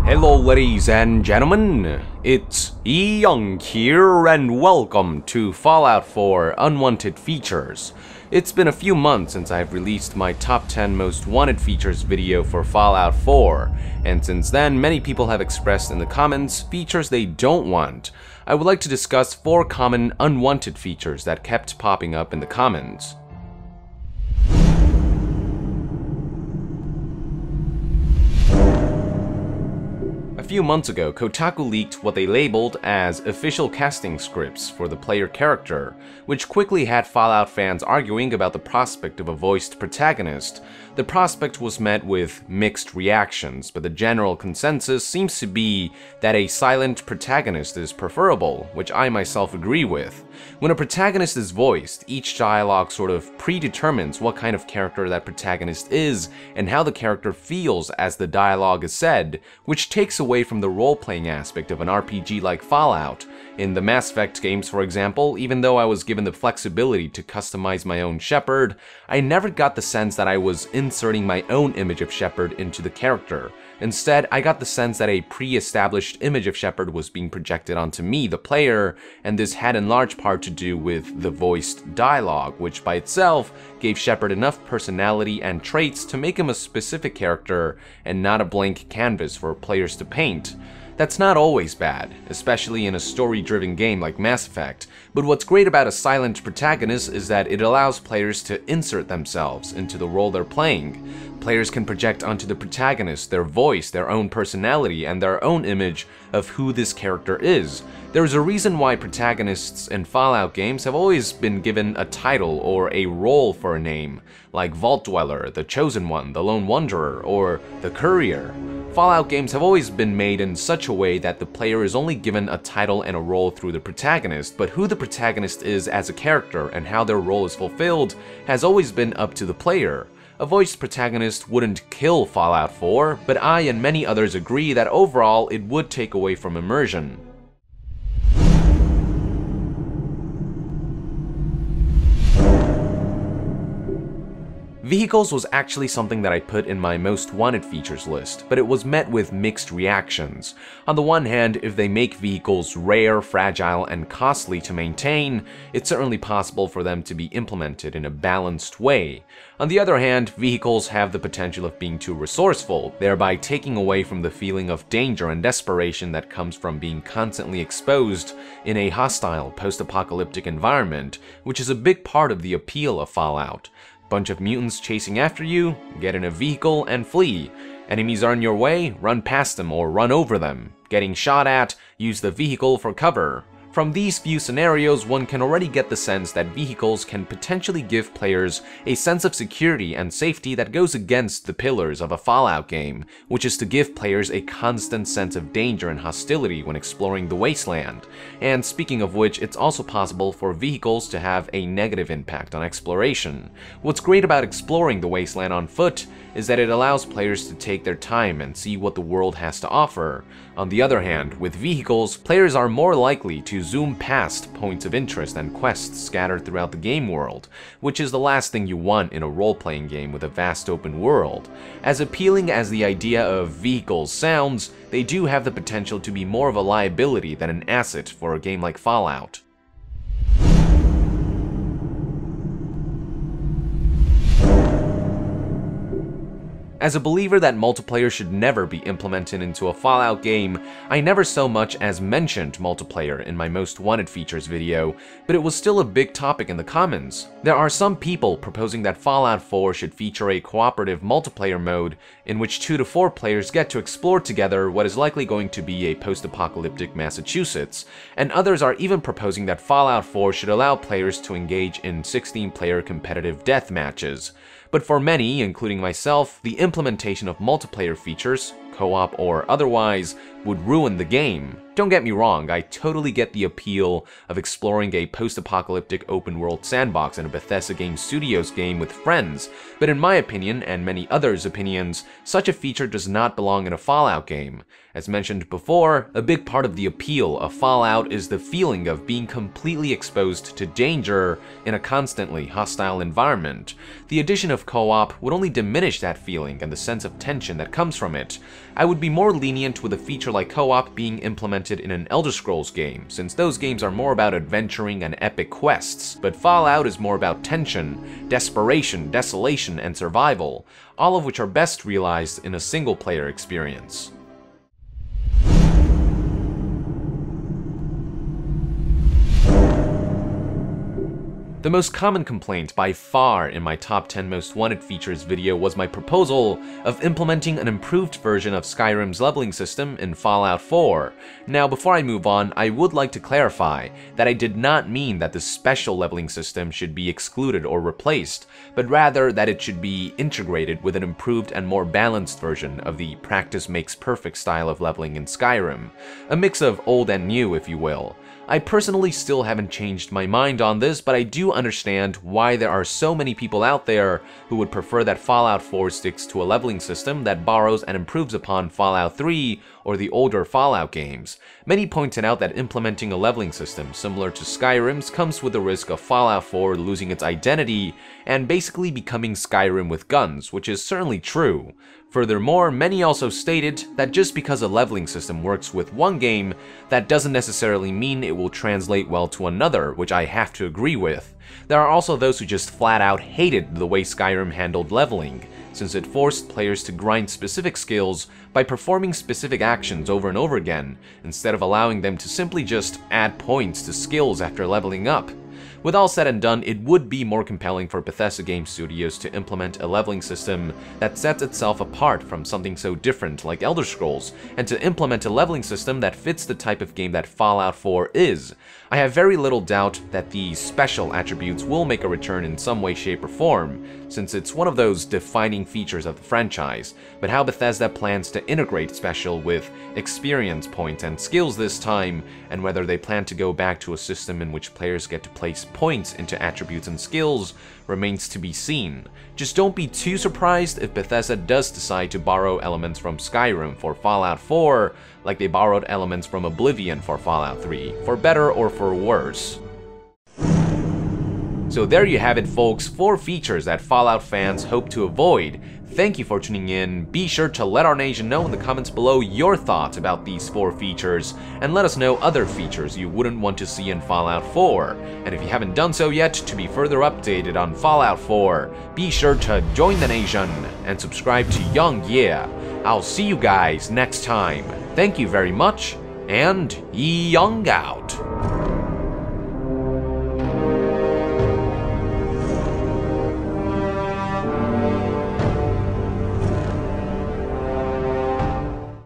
Hello ladies and gentlemen, it's Young here and welcome to Fallout 4 Unwanted Features. It's been a few months since I've released my top 10 most wanted features video for Fallout 4, and since then many people have expressed in the comments features they don't want. I would like to discuss 4 common unwanted features that kept popping up in the comments. A few months ago, Kotaku leaked what they labeled as official casting scripts for the player character, which quickly had Fallout fans arguing about the prospect of a voiced protagonist. The prospect was met with mixed reactions, but the general consensus seems to be that a silent protagonist is preferable, which I myself agree with. When a protagonist is voiced, each dialogue sort of predetermines what kind of character that protagonist is and how the character feels as the dialogue is said, which takes away from the role-playing aspect of an RPG like Fallout. In the Mass Effect games, for example, even though I was given the flexibility to customize my own Shepard, I never got the sense that I was inserting my own image of Shepard into the character. Instead, I got the sense that a pre-established image of Shepard was being projected onto me, the player, and this had in large part to do with the voiced dialogue, which by itself gave Shepard enough personality and traits to make him a specific character and not a blank canvas for players to paint. That's not always bad, especially in a story-driven game like Mass Effect, but what's great about a silent protagonist is that it allows players to insert themselves into the role they're playing. Players can project onto the protagonist their voice, their own personality, and their own image of who this character is. There's a reason why protagonists in Fallout games have always been given a title or a role for a name, like Vault Dweller, the Chosen One, the Lone Wanderer, or the Courier. Fallout games have always been made in such a way that the player is only given a title and a role through the protagonist, but who the protagonist is as a character and how their role is fulfilled has always been up to the player. A voiced protagonist wouldn't kill Fallout 4, but I and many others agree that overall it would take away from immersion. Vehicles was actually something that I put in my most wanted features list, but it was met with mixed reactions. On the one hand, if they make vehicles rare, fragile, and costly to maintain, it's certainly possible for them to be implemented in a balanced way. On the other hand, vehicles have the potential of being too resourceful, thereby taking away from the feeling of danger and desperation that comes from being constantly exposed in a hostile, post-apocalyptic environment, which is a big part of the appeal of Fallout. Bunch of mutants chasing after you, get in a vehicle and flee. Enemies are in your way, run past them or run over them. Getting shot at, use the vehicle for cover. From these few scenarios, one can already get the sense that vehicles can potentially give players a sense of security and safety that goes against the pillars of a Fallout game, which is to give players a constant sense of danger and hostility when exploring the wasteland. And speaking of which, it's also possible for vehicles to have a negative impact on exploration. What's great about exploring the wasteland on foot is that it allows players to take their time and see what the world has to offer. On the other hand, with vehicles, players are more likely to zoom past points of interest and quests scattered throughout the game world, which is the last thing you want in a role-playing game with a vast open world. As appealing as the idea of vehicles sounds, they do have the potential to be more of a liability than an asset for a game like Fallout. As a believer that multiplayer should never be implemented into a Fallout game, I never so much as mentioned multiplayer in my most wanted features video, but it was still a big topic in the comments. There are some people proposing that Fallout 4 should feature a cooperative multiplayer mode in which 2 to 4 players get to explore together what is likely going to be a post-apocalyptic Massachusetts, and others are even proposing that Fallout 4 should allow players to engage in 16-player competitive death matches. But for many, including myself, the implementation of multiplayer features, co-op or otherwise, would ruin the game. Don't get me wrong, I totally get the appeal of exploring a post-apocalyptic open-world sandbox in a Bethesda Game Studios game with friends, but in my opinion, and many others' opinions, such a feature does not belong in a Fallout game. As mentioned before, a big part of the appeal of Fallout is the feeling of being completely exposed to danger in a constantly hostile environment. The addition of co-op would only diminish that feeling and the sense of tension that comes from it. I would be more lenient with a feature like co-op being implemented in an Elder Scrolls game, since those games are more about adventuring and epic quests, but Fallout is more about tension, desperation, desolation, and survival, all of which are best realized in a single-player experience. The most common complaint by far in my top 10 most wanted features video was my proposal of implementing an improved version of Skyrim's leveling system in Fallout 4. Now, before I move on, I would like to clarify that I did not mean that the special leveling system should be excluded or replaced, but rather that it should be integrated with an improved and more balanced version of the practice makes perfect style of leveling in Skyrim. A mix of old and new, if you will. I personally still haven't changed my mind on this, but I do understand why there are so many people out there who would prefer that Fallout 4 sticks to a leveling system that borrows and improves upon Fallout 3 or the older Fallout games. Many pointed out that implementing a leveling system similar to Skyrim's comes with the risk of Fallout 4 losing its identity and basically becoming Skyrim with guns, which is certainly true. Furthermore, many also stated that just because a leveling system works with one game, that doesn't necessarily mean it will translate well to another, which I have to agree with. There are also those who just flat out hated the way Skyrim handled leveling, since it forced players to grind specific skills by performing specific actions over and over again, instead of allowing them to simply just add points to skills after leveling up. With all said and done, it would be more compelling for Bethesda game studios to implement a leveling system that sets itself apart from something so different like Elder Scrolls, and to implement a leveling system that fits the type of game that Fallout 4 is. I have very little doubt that these special attributes will make a return in some way, shape, or form, since it's one of those defining features of the franchise, but how Bethesda plans to integrate special with experience points and skills this time, and whether they plan to go back to a system in which players get to place points into attributes and skills, remains to be seen. Just don't be too surprised if Bethesda does decide to borrow elements from Skyrim for Fallout 4, like they borrowed elements from Oblivion for Fallout 3, for better or for worse. So there you have it, folks, 4 features that Fallout fans hope to avoid. Thank you for tuning in. Be sure to let our nation know in the comments below your thoughts about these 4 features, and let us know other features you wouldn't want to see in Fallout 4. And if you haven't done so yet, to be further updated on Fallout 4, be sure to join the nation and subscribe to Young Yeah. I'll see you guys next time. Thank you very much, and Young out.